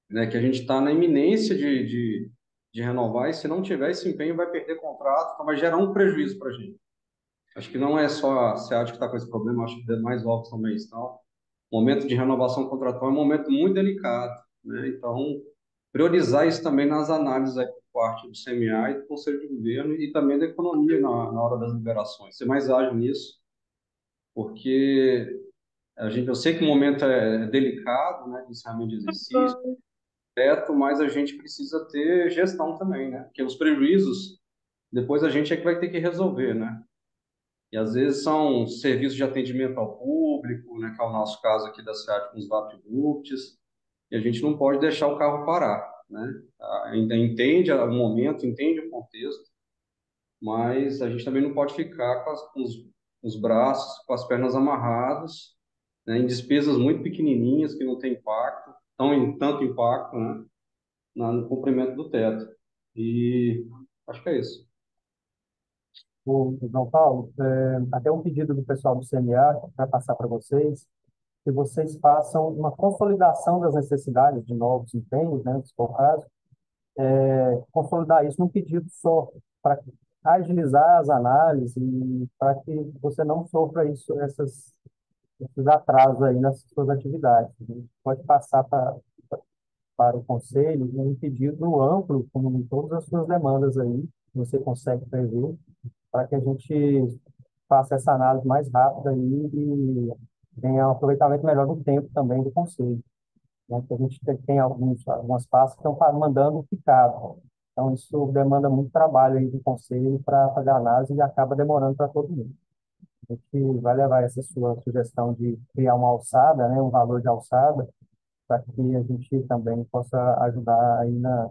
[SPEAKER 12] né, que a gente está na iminência de renovar, e se não tiver esse empenho, vai perder contrato, então vai gerar um prejuízo para a gente. Acho que não é só a SEAD que está com esse problema, acho que demais órgãos também estão. O momento de renovação contratual é um momento muito delicado, né? Então, priorizar isso também nas análises aí por parte do CMA e do Conselho de Governo e também da economia na hora das liberações. Ser mais ágil nisso, porque eu sei que o momento é delicado, né, de encerramento de exercício, teto, mas a gente precisa ter gestão também, né? Porque os prejuízos, depois a gente é que vai ter que resolver, né? E às vezes são serviços de atendimento ao público, né, que é o nosso caso aqui da SEAD com os VaptVults, e a gente não pode deixar o carro parar, né? Ainda entende o momento, entende o contexto, mas a gente também não pode ficar com os braços, com as pernas amarradas, né, em despesas muito pequenininhas que não têm impacto, tanto impacto, né, no cumprimento do teto. E acho que é isso.
[SPEAKER 3] O João Paulo, até um pedido do pessoal do CNA para passar para vocês, que vocês façam uma consolidação das necessidades de novos empenhos, né, se for o caso, consolidar isso num pedido só, para agilizar as análises e para que você não sofra esses atrasos aí nas suas atividades. A gente pode passar para o conselho um pedido amplo, com todas as suas demandas aí, que você consegue prever, para que a gente faça essa análise mais rápida aí e tenha um aproveitamento melhor do tempo também do conselho, né? Porque a gente tem algumas pastas que estão mandando picado. Então, isso demanda muito trabalho aí do conselho para fazer a análise e acaba demorando para todo mundo. A gente vai levar essa sua sugestão de criar uma alçada, né, um valor de alçada, para que a gente também possa ajudar aí na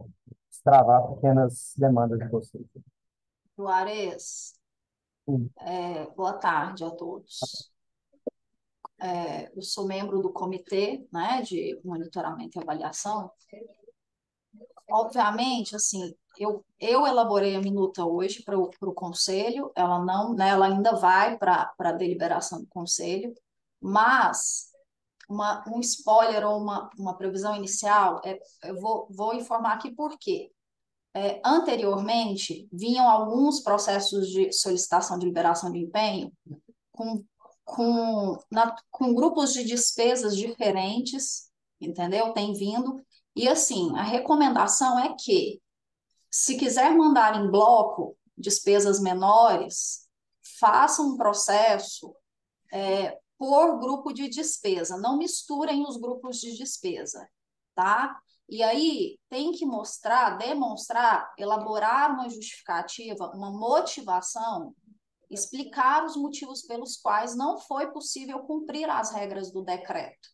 [SPEAKER 3] destravar pequenas demandas de vocês.
[SPEAKER 13] Juarez,
[SPEAKER 3] Sim.
[SPEAKER 13] boa tarde a todos. Eu sou membro do comitê, né, de monitoramento e avaliação. Obviamente, assim, eu elaborei a minuta hoje para o conselho, ela não, né, ela ainda vai para a deliberação do conselho, mas um spoiler ou uma previsão inicial, eu vou informar aqui por quê. Anteriormente, vinham alguns processos de solicitação de liberação de empenho com, com grupos de despesas diferentes, entendeu? Tem vindo. E, assim, a recomendação é que, se quiser mandar em bloco despesas menores, faça um processo por grupo de despesa, não misturem os grupos de despesa, tá? E aí tem que demonstrar, elaborar uma justificativa, uma motivação, explicar os motivos pelos quais não foi possível cumprir as regras do decreto.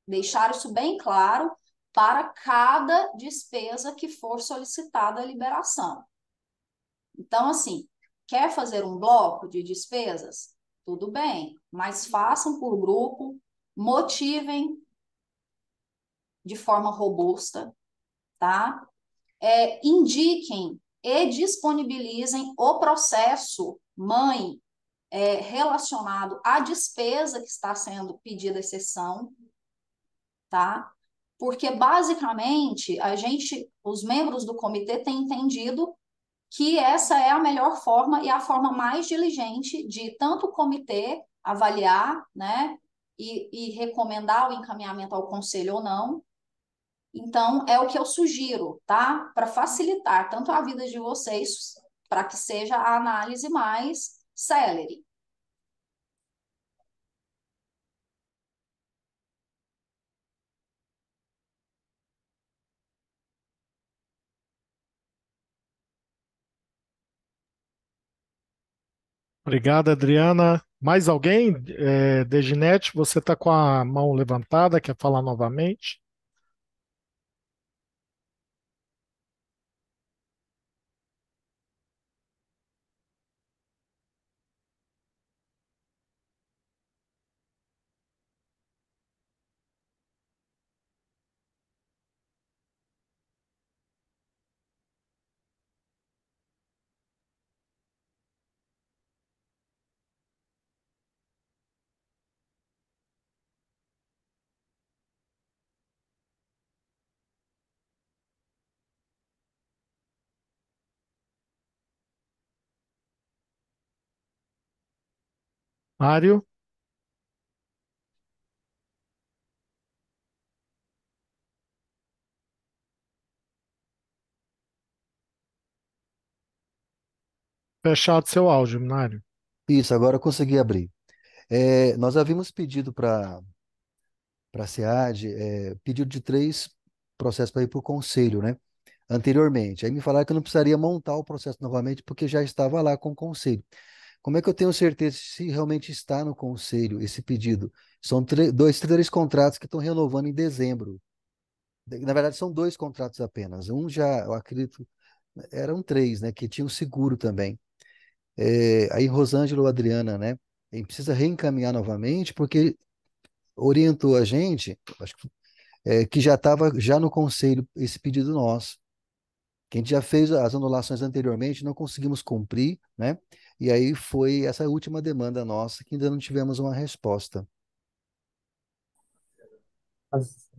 [SPEAKER 13] Deixar isso bem claro para cada despesa que for solicitada a liberação. Então, assim, quer fazer um bloco de despesas? Tudo bem, mas façam por grupo, motivem de forma robusta, tá? Indiquem e disponibilizem o processo mãe relacionado à despesa que está sendo pedida a exceção, tá? Porque, basicamente, os membros do comitê têm entendido que essa é a melhor forma e a forma mais diligente de tanto o comitê avaliar, né, e recomendar o encaminhamento ao conselho ou não. Então, é o que eu sugiro, tá? Para facilitar tanto a vida de vocês, para que seja a análise mais célere.
[SPEAKER 1] Obrigado, Adriana. Mais alguém? Deginete, você está com a mão levantada, quer falar novamente? Mário, fechado seu áudio, Mário.
[SPEAKER 10] Isso, agora eu consegui abrir. Nós havíamos pedido para a SEAD, pedido de 3 processos para ir para o conselho, né? Anteriormente. Aí me falaram que eu não precisaria montar o processo novamente, porque já estava lá com o conselho. Como é que eu tenho certeza se realmente está no conselho esse pedido? São três contratos que estão renovando em dezembro. Na verdade, são 2 contratos apenas. Um já, eu acredito, eram 3, né? Que tinham seguro também. Aí, Rosângela ou Adriana, né? A gente precisa reencaminhar novamente, porque orientou a gente, acho que já estava já no conselho esse pedido nosso, que a gente já fez as anulações anteriormente, não conseguimos cumprir, né? E aí foi essa última demanda nossa que ainda não tivemos uma resposta.
[SPEAKER 3] As-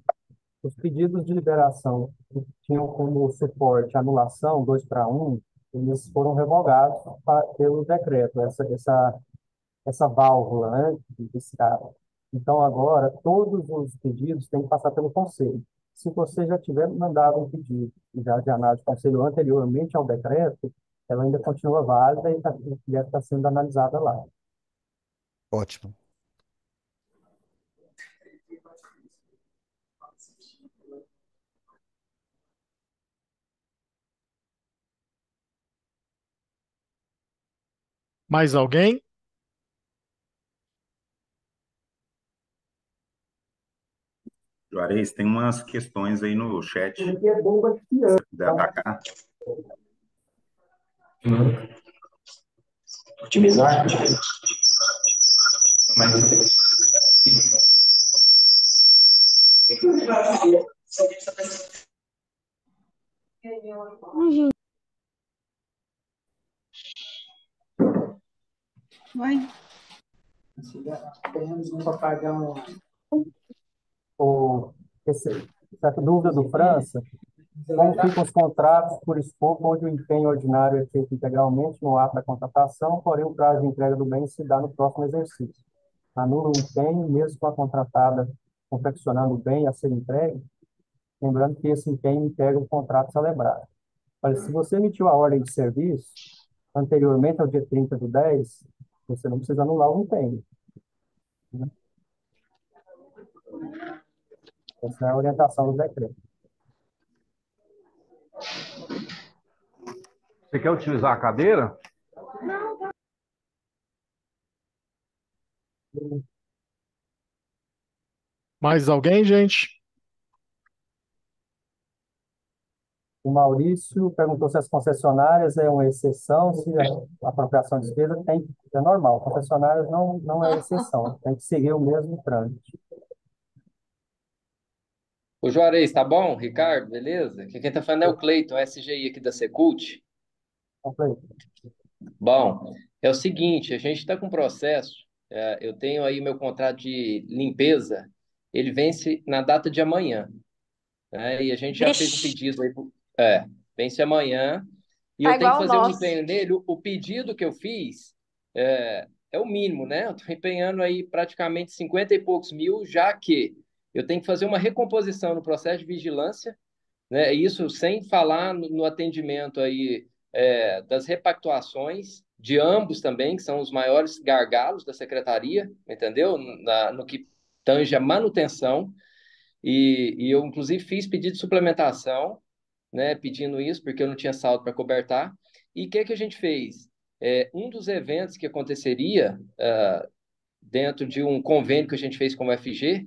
[SPEAKER 3] os pedidos de liberação que tinham como suporte anulação 2-1, eles foram revogados pelo decreto, essa válvula, né, de escape. Então, agora, todos os pedidos têm que passar pelo conselho. Se você já tiver mandado um pedido já de análise do conselho anteriormente ao decreto, ela ainda continua válida e deve estar sendo analisada lá.
[SPEAKER 10] Ótimo.
[SPEAKER 1] Mais alguém?
[SPEAKER 2] Juarez, tem umas questões aí no chat. Se você puder atacar.
[SPEAKER 14] Otimizar? Mas...
[SPEAKER 8] Vai.
[SPEAKER 6] Temos um papagão.
[SPEAKER 3] Essa dúvida do França, como ficam os contratos por escopo onde o empenho ordinário é feito integralmente no ato da contratação, porém o prazo de entrega do bem se dá no próximo exercício? Anula o empenho, mesmo com a contratada confeccionando o bem a ser entregue, lembrando que esse empenho integra o contrato celebrado. Olha, se você emitiu a ordem de serviço anteriormente ao dia 30/10, você não precisa anular o empenho, né? Essa é a orientação do decreto.
[SPEAKER 15] Você quer utilizar a cadeira?
[SPEAKER 1] Mais alguém, gente?
[SPEAKER 3] O Maurício perguntou se as concessionárias é uma exceção, se a apropriação de despesa é normal. Concessionárias não é exceção, tem que seguir o mesmo trâmite.
[SPEAKER 16] Ô Juarez, tá bom? Ricardo, beleza? Aqui quem tá falando é o Cleiton, SGI aqui da Secult. Bom, é o seguinte, a gente está com um processo, eu tenho aí meu contrato de limpeza, ele vence na data de amanhã, né? E a gente já fez um pedido aí, vence amanhã, e
[SPEAKER 13] Tá
[SPEAKER 16] eu tenho que
[SPEAKER 13] igual o
[SPEAKER 16] fazer um
[SPEAKER 13] nosso.
[SPEAKER 16] empenho nele. O pedido que eu fiz é o mínimo, né? Eu estou empenhando aí praticamente 50 e poucos mil, já que eu tenho que fazer uma recomposição no processo de vigilância, né? Isso sem falar no atendimento aí das repactuações de ambos também, que são os maiores gargalos da secretaria, entendeu? No que tange a manutenção, e eu, inclusive, fiz pedido de suplementação, né, pedindo isso, porque eu não tinha saldo para cobertar. E o que a gente fez? Um dos eventos que aconteceria dentro de um convênio que a gente fez com o FG,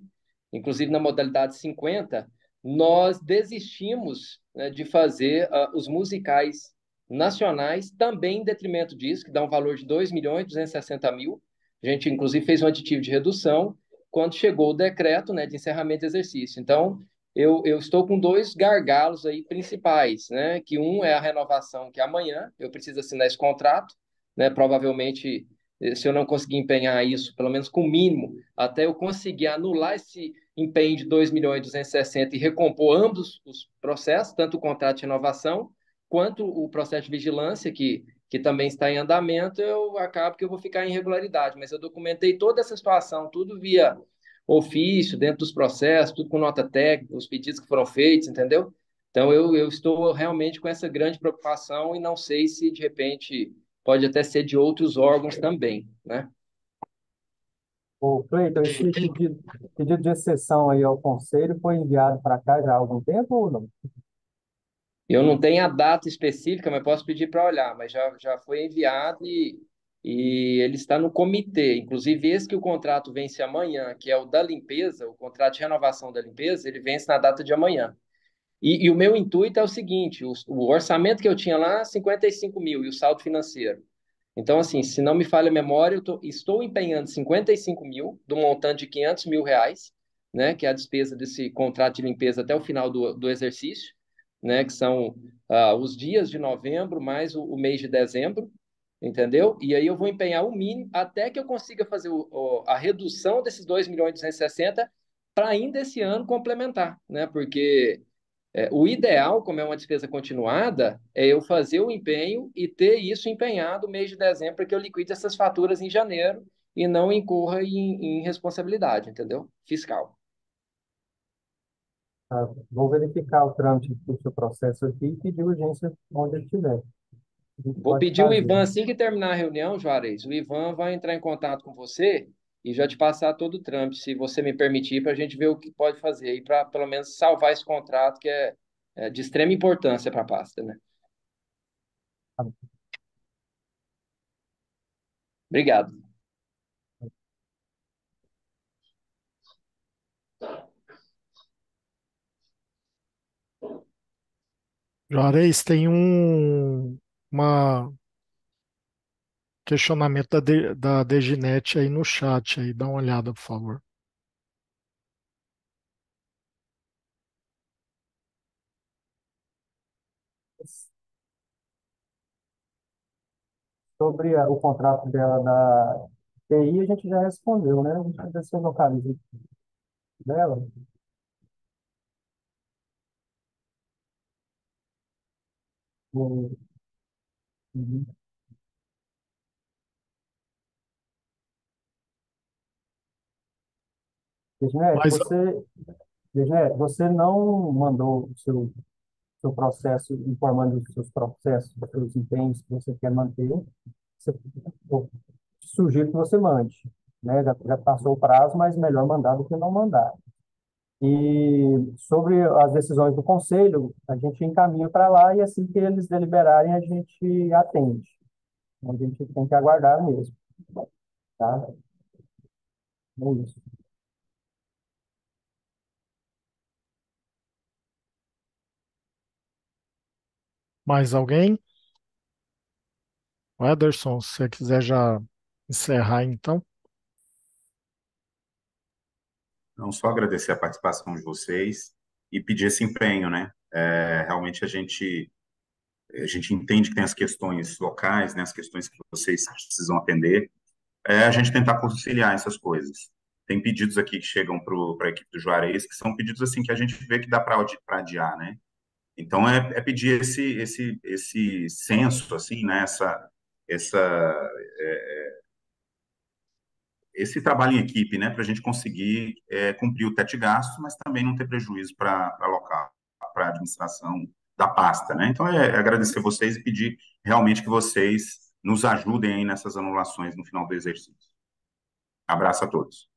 [SPEAKER 16] inclusive na modalidade 50, nós desistimos, né, de fazer os musicais nacionais, também em detrimento disso, que dá um valor de 2.260.000. A gente, inclusive, fez um aditivo de redução quando chegou o decreto, né, de encerramento de exercício. Então, eu estou com dois gargalos aí principais, né, que um é a renovação, que é amanhã, eu preciso assinar esse contrato, né, provavelmente se eu não conseguir empenhar isso, pelo menos com o mínimo, até eu conseguir anular esse empenho de 2.260.000 e recompor ambos os processos, tanto o contrato de renovação quanto o processo de vigilância, que também está em andamento, eu acabo que eu vou ficar em irregularidade. Mas eu documentei toda essa situação, tudo via ofício, dentro dos processos, tudo com nota técnica, os pedidos que foram feitos, entendeu? Então, eu estou realmente com essa grande preocupação e não sei se, de repente, pode até ser de outros órgãos também, né?
[SPEAKER 3] O Cleiton, esse pedido de exceção aí ao Conselho foi enviado para cá já há algum tempo ou não?
[SPEAKER 16] Eu não tenho a data específica, mas posso pedir para olhar, mas já foi enviado e ele está no comitê. Inclusive, esse que o contrato vence amanhã, que é o da limpeza, o contrato de renovação da limpeza, ele vence na data de amanhã. E o meu intuito é o seguinte: o orçamento que eu tinha lá, 55.000, e o saldo financeiro. Então, assim, se não me falha a memória, estou empenhando 55.000 do montante de 500 mil reais, né, que é a despesa desse contrato de limpeza até o final do exercício, né, que são os dias de novembro mais o mês de dezembro, entendeu? E aí eu vou empenhar o mínimo até que eu consiga fazer a redução desses 2.260.000 para ainda esse ano complementar, né? Porque o ideal, como é uma despesa continuada, é eu fazer o empenho e ter isso empenhado no mês de dezembro para que eu liquide essas faturas em janeiro e não incorra em responsabilidade, entendeu? Fiscal.
[SPEAKER 3] Vou verificar o trâmite do seu processo aqui e pedir urgência onde ele estiver.
[SPEAKER 16] Vou pedir o Ivan, assim que terminar a reunião, Juarez, o Ivan vai entrar em contato com você e já te passar todo o trâmite, se você me permitir, para a gente ver o que pode fazer aí para, pelo menos, salvar esse contrato que é de extrema importância para a pasta, né? Obrigado.
[SPEAKER 1] Juarez, tem uma questionamento da Deginete aí no chat aí, dá uma olhada, por favor.
[SPEAKER 3] Sobre o contrato dela da TI, a gente já respondeu, né? A gente vai ver se eu localizo dela. O- Uhum. Desnete,
[SPEAKER 1] Mas
[SPEAKER 3] você não mandou o seu processo, informando os seus processos, os seus empenhos que você quer manter. Eu sugiro que você mande, né? Já passou o prazo, mas melhor mandar do que não mandar. E sobre as decisões do conselho, a gente encaminha para lá e assim que eles deliberarem, a gente atende. A gente tem que aguardar mesmo, tá? É isso.
[SPEAKER 1] mais alguém? O Ederson, se você quiser já encerrar, então.
[SPEAKER 2] Não, só agradecer a participação de vocês e pedir esse empenho, né? Realmente a gente entende que tem as questões locais, né, as questões que vocês precisam atender, a gente tentar conciliar essas coisas. Tem pedidos aqui que chegam para a equipe do Juarez, que são pedidos assim que a gente vê que dá para adiar, né? Então pedir esse senso, assim, né? Essa, esse trabalho em equipe, né? Para a gente conseguir cumprir o teto de gasto, mas também não ter prejuízo para local, para a administração da pasta, né? Então agradecer vocês e pedir realmente que vocês nos ajudem aí nessas anulações no final do exercício. Abraço a todos.